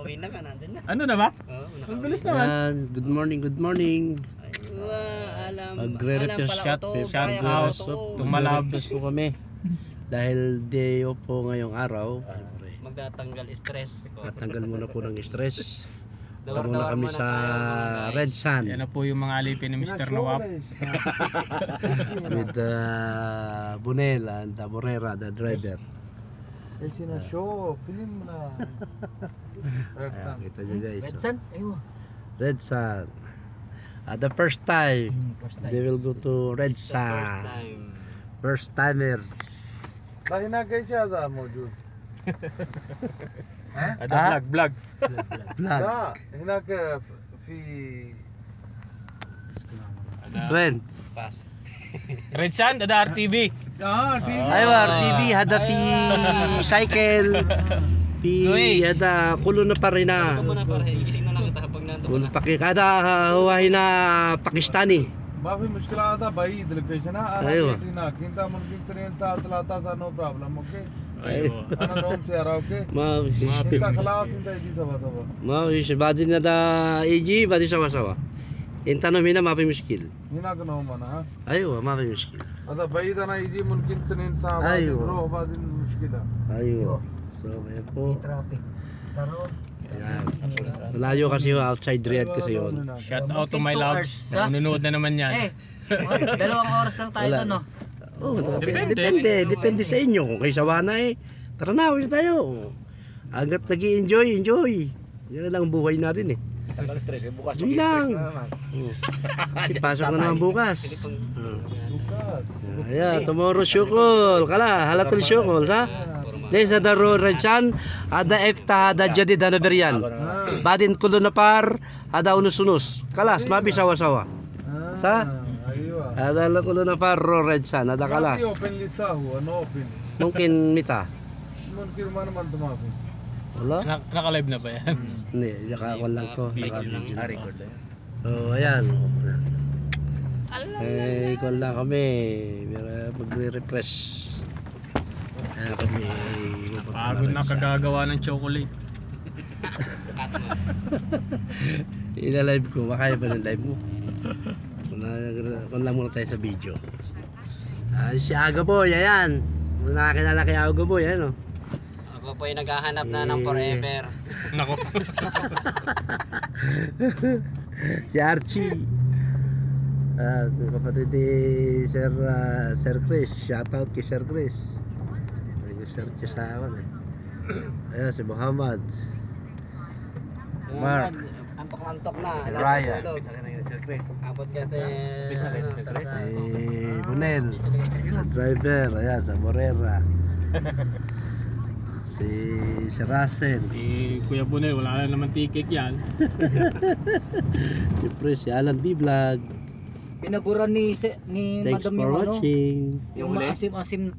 Pauwi na ka, nandun na. Ano na ba? Oo, Ang bilis naman. Yan, good morning, good morning. Magre-refresh shot, shout out, tumalabs po kami. Dahil day off po ngayong araw. Magtatanggal stress. Tatanggal muna po ng stress. Punta Dawar-dawar muna kami muna sa tayo, mga guys. Red Sun Yan na po yung mga alipin ni Mr. Nawap. with Bunel and Borrera, the driver. show, film na. Ayan, kita nyo guys. Red Sun? Ayun. Red Sun. The first time, they will go to Red First Sun. time. First timer. Lahina कैसे आता मौजूद Ada vlog. Vlog. لا هناك في When? Pass. Red Sun, ada RTV. أيوة RTV هذا في cycle في هذا كله نبرنا Ito muna pare, igising na lang kita kapag nandun كل na. باقي هذا هو هنا باكستاني ما في مشكلة هذا بعيد اللوكيشن أنا أيوة. هناك أنت ممكن ترين ثلاثة نو بروبلم أوكي Ayun. أنا روم سيارة أوكي ما فيش أنت خلاص أنت يجي سوا سوا ما فيش بعدين هذا يجي بعدين سوا سوا انت نوم هنا ما في مشكل هناك نوم أنا ها ايوه ما في مشكل هذا بعيد أنا يجي ممكن ترين ساعة أيوة. بعدين روح بعدين مشكلة ايوه so ayan po Traffic. Pero, ayan. Malayo kasi yung outside Riyadh kasi yun Shout out to my loves. Nanonood na naman yan. dalawang oras lang tayo Wala. doon, no? oh, Depende. depende sa inyo kung kayo sawa na tara na ulit tayo hanggat nag-i-enjoy yan lang ang buhay natin Tanggal stress, bukas Yun lang. Ipasok na naman bukas. Ayan, tomorrow syukol. Kala, halatul syukol, ha? Lez ada Red Sun, ada efta, ada jadid, ada berian. Badin kulo na par, ada unus-unus. Kalas, mabi sawa-sawa. Sa? أيوة Ada lang kulo na par, Red Sun, ada kalas. ما في open لسه هو no open Mungkin mita. ممكن ما أنت ما في Wala? Naka-live na ba yan? Hindi, naka-on lang to. Video lang. Naka-video. So, ayan. Ikon lang kami. Magre-refresh. Ayan kami. Pagod na kagagawa ng chocolate. Ila-live ko. Makaya ba ng live mo? Kung lang muna tayo sa video. Si Aga Boy, ayan. Nakakilala kay Aga Boy, ayan o. Ako po yung naghahanap na ng forever. Nako. Si Archie. Kapatid ni Sir Chris. Shoutout kay Sir Chris. Sir Chris sa akin Ayan si Muhammad. Mark. Antok-antok na. Brian. Abot kasi. Si Bunel. Driver. Ayan sa Borrera. Si Russell. Si Kuya Bunel, wala na naman ticket yan. Siyempre si Alan B. Vlog. Pinaburan ni Thanks Madam for yung watching. yung maasim-asim